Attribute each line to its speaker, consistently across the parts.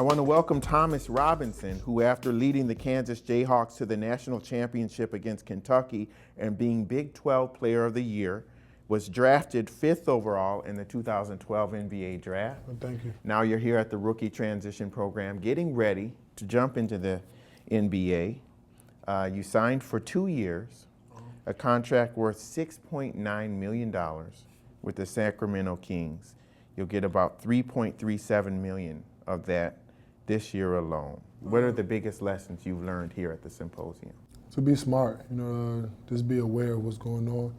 Speaker 1: I want to welcome Thomas Robinson, who after leading the Kansas Jayhawks to the national championship against Kentucky and being Big 12 Player of the Year, was drafted 5th overall in the 2012 NBA draft.
Speaker 2: Well, thank you.
Speaker 1: Now you're here at the rookie transition program, getting ready to jump into the NBA. You signed for 2 years, a contract worth $6.9 million with the Sacramento Kings. You'll get about $3.37 million of that this year alone. What are the biggest lessons you've learned here at the symposium?
Speaker 2: To be smart, just be aware of what's going on.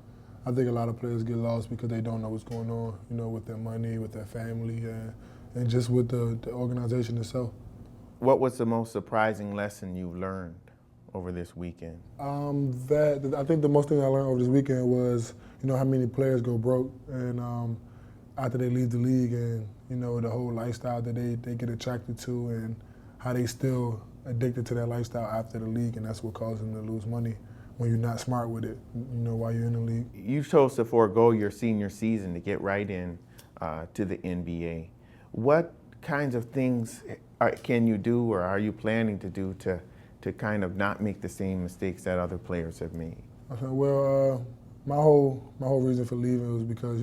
Speaker 2: I think a lot of players get lost because they don't know what's going on, with their money, with their family, and just with the organization itself.
Speaker 1: What was the most surprising lesson you've learned over this weekend?
Speaker 2: I think the most thing I learned over this weekend was, how many players go broke and after they leave the league, and the whole lifestyle that they get attracted to, and how they still addicted to that lifestyle after the league, and that's what causes them to lose money when you're not smart with it, while you're in the league.
Speaker 1: You chose to forego your senior season to get right in to the NBA. What kinds of things can you do, or are you planning to do to kind of not make the same mistakes that other players have made?
Speaker 2: Well, my whole reason for leaving was because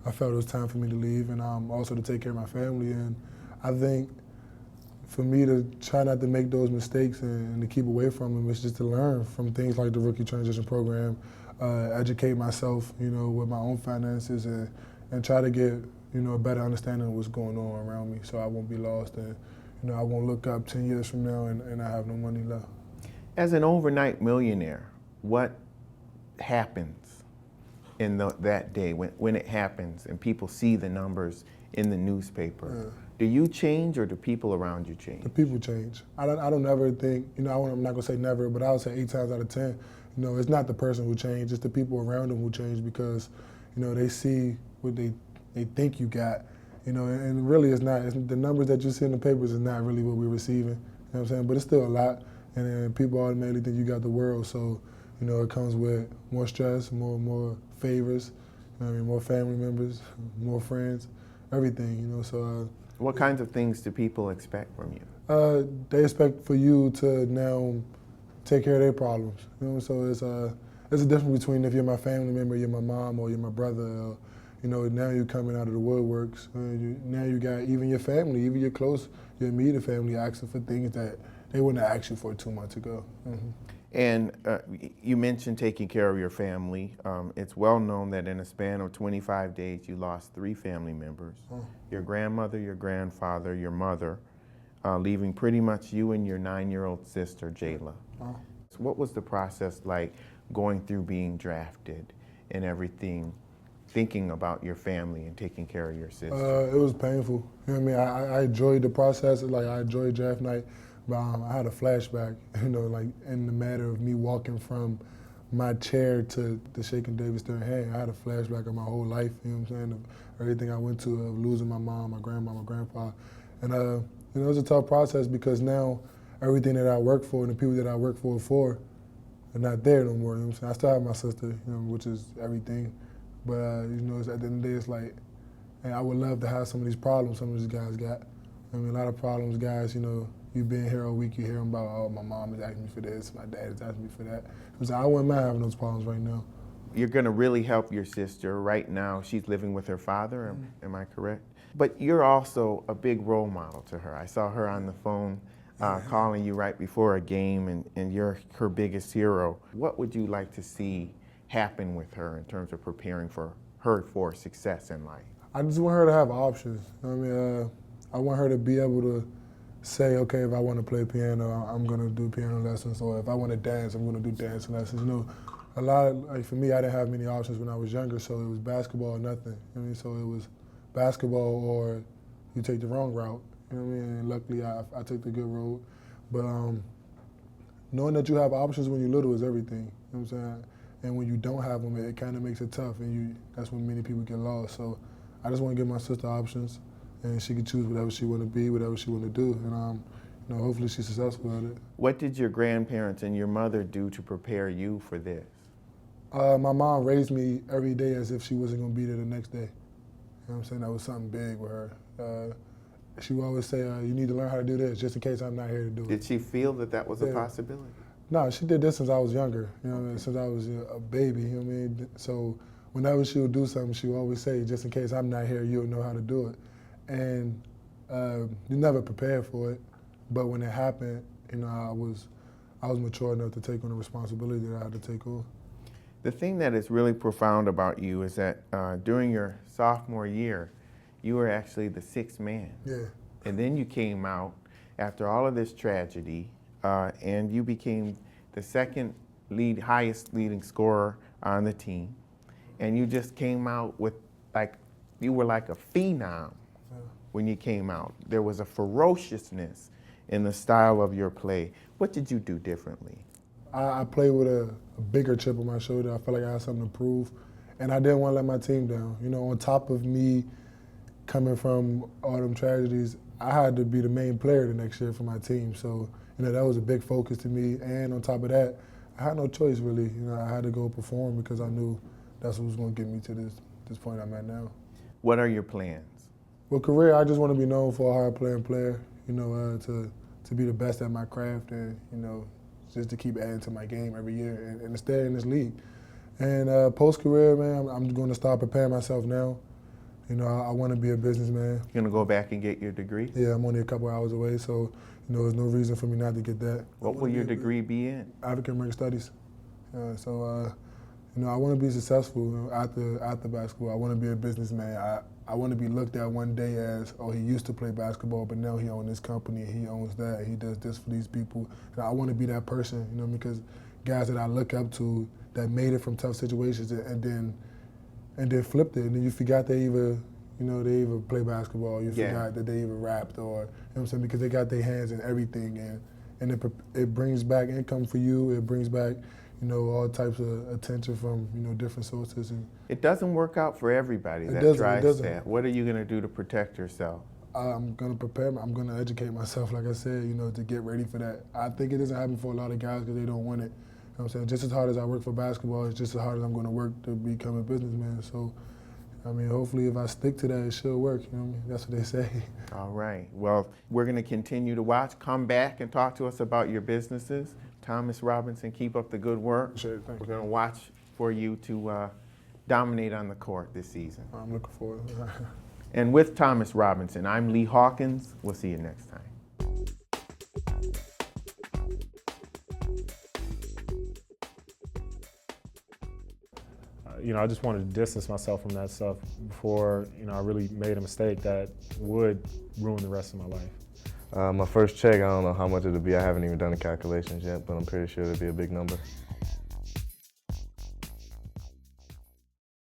Speaker 2: I felt it was time for me to leave, and also to take care of my family. And I think for me to try not to make those mistakes and to keep away from them is just to learn from things like the rookie transition program, educate myself, with my own finances, and try to get a better understanding of what's going on around me, so I won't be lost, and I won't look up 10 years from now and I have no money left.
Speaker 1: As an overnight millionaire, what happens in that day when it happens and people see the numbers in the newspaper?
Speaker 2: Yeah.
Speaker 1: Do you change, or do people around you change?
Speaker 2: The people change. I don't ever think, I'm not gonna say never, but I would say 8 times out of 10, it's not the person who changed, it's the people around them who change, because, they see what they think you got, and really it's not. The numbers that you see in the papers is not really what we're receiving, you know what I'm saying? But it's still a lot, and then people automatically think you got the world, so, it comes with more stress, more favors, more family members, more friends, everything, so.
Speaker 1: What kinds of things do people expect from you?
Speaker 2: They expect for you to now take care of their problems. So it's a difference between if you're my family member, you're my mom, or you're my brother. Now you're coming out of the woodworks. Now you got even your family, even your close, your immediate family asking for things that they wouldn't have asked you for 2 months ago. Mm-hmm.
Speaker 1: And you mentioned taking care of your family. It's well known that in a span of 25 days, you lost 3 family members.
Speaker 2: Oh.
Speaker 1: Your grandmother, your grandfather, your mother, leaving pretty much you and your 9-year-old sister, Jayla.
Speaker 2: Oh.
Speaker 1: So what was the process like going through being drafted and everything, thinking about your family and taking care of your sister?
Speaker 2: It was painful. I enjoyed the process. I enjoyed draft night. But I had a flashback, like in the matter of me walking from my chair to the Shaking Davis third hand. I had a flashback of my whole life, of everything I went to, of losing my mom, my grandma, my grandpa. And, it was a tough process because now everything that I work for and the people that I work for are not there no more. I still have my sister, which is everything. But, it's, at the end of the day, it's like, hey, I would love to have some of these problems some of these guys got. A lot of problems, guys, you've been here all week, you hear about, oh, my mom is asking me for this, my dad is asking me for that. So I wouldn't mind having those problems right now.
Speaker 1: You're gonna really help your sister. Right now, she's living with her father, am I correct? But you're also a big role model to her. I saw her on the phone calling you right before a game, and you're her biggest hero. What would you like to see happen with her in terms of preparing for her for success in life?
Speaker 2: I just want her to have options. I want her to be able to say, okay, if I want to play piano, I'm going to do piano lessons, or if I want to dance, I'm going to do dance lessons. A lot of, for me, I didn't have many options when I was younger, so it was basketball or nothing. So it was basketball or you take the wrong route. And luckily, I took the good road. But knowing that you have options when you're little is everything. You know what I'm saying? And when you don't have them, it kind of makes it tough, and that's when many people get lost. So I just want to give my sister options, and she can choose whatever she want to be, whatever she want to do, and hopefully she's successful at it.
Speaker 1: What did your grandparents and your mother do to prepare you for this?
Speaker 2: My mom raised me every day as if she wasn't going to be there the next day. You know what I'm saying? That was something big with her. she would always say, you need to learn how to do this just in case I'm not here to do it.
Speaker 1: Did she feel that that was a
Speaker 2: Yeah.
Speaker 1: possibility?
Speaker 2: No, she did this since I was younger, you know what I mean? Since I was a baby, you know what I mean? So whenever she would do something, she would always say, just in case I'm not here, you'll know how to do it. And you never prepared for it, but when it happened, you know, I was mature enough to take on the responsibility that I had to take on.
Speaker 1: The thing that is really profound about you is that during your sophomore year, you were actually the sixth man.
Speaker 2: Yeah.
Speaker 1: And then you came out after all of this tragedy, and you became the second highest leading scorer on the team. And you just came out with you were like a phenom when you came out. There was a ferociousness in the style of your play. What did you do differently?
Speaker 2: I played with a bigger chip on my shoulder. I felt like I had something to prove, and I didn't want to let my team down. You know, on top of me coming from all them tragedies, I had to be the main player the next year for my team. So, you know, that was a big focus to me. And on top of that, I had no choice really. You know, I had to go perform because I knew that's what was going to get me to this point I'm at now.
Speaker 1: What are your plans?
Speaker 2: Well, career, I just want to be known for a hard-playing player. You know, to be the best at my craft, and you know, just to keep adding to my game every year and to stay in this league. And post-career, man, I'm going to start preparing myself now. You know, I want to be a businessman.
Speaker 1: You're going to go back and get your degree?
Speaker 2: Yeah, I'm only a couple hours away, so you know, there's no reason for me not to get that.
Speaker 1: What will your degree be in?
Speaker 2: African American Studies. You know, I want to be successful, you know, after basketball. I want to be a businessman. I want to be looked at one day as, oh, he used to play basketball, but now he owns this company, he owns that, he does this for these people. And I want to be that person, you know, because guys that I look up to that made it from tough situations and then flipped it, and then you forgot they either play basketball, you forgot that they even rapped, or, you know what I'm saying, because they got their hands in everything, and it brings back income for you, it brings back, you know, all types of attention from, you know, different sources. And
Speaker 1: it doesn't work out for everybody. That drives that. What are you going to do to protect yourself?
Speaker 2: I'm going to prepare. I'm going to educate myself, like I said, you know, to get ready for that. I think it doesn't happen for a lot of guys because they don't want it. You know what I'm saying? Just as hard as I work for basketball, it's just as hard as I'm going to work to become a businessman. So, I mean, hopefully if I stick to that, it should work. You know what I mean? That's what they say.
Speaker 1: All right. Well, we're going to continue to watch. Come back and talk to us about your businesses. Thomas Robinson, keep up the good work.
Speaker 2: Sure, thank you.
Speaker 1: We're going to watch for you to dominate on the court this season.
Speaker 2: I'm looking forward.
Speaker 1: And with Thomas Robinson, I'm Lee Hawkins. We'll see you next time.
Speaker 3: You know, I just wanted to distance myself from that stuff before, you know, I really made a mistake that would ruin the rest of my life.
Speaker 4: My first check, I don't know how much it'll be. I haven't even done the calculations yet, but I'm pretty sure it'll be a big number.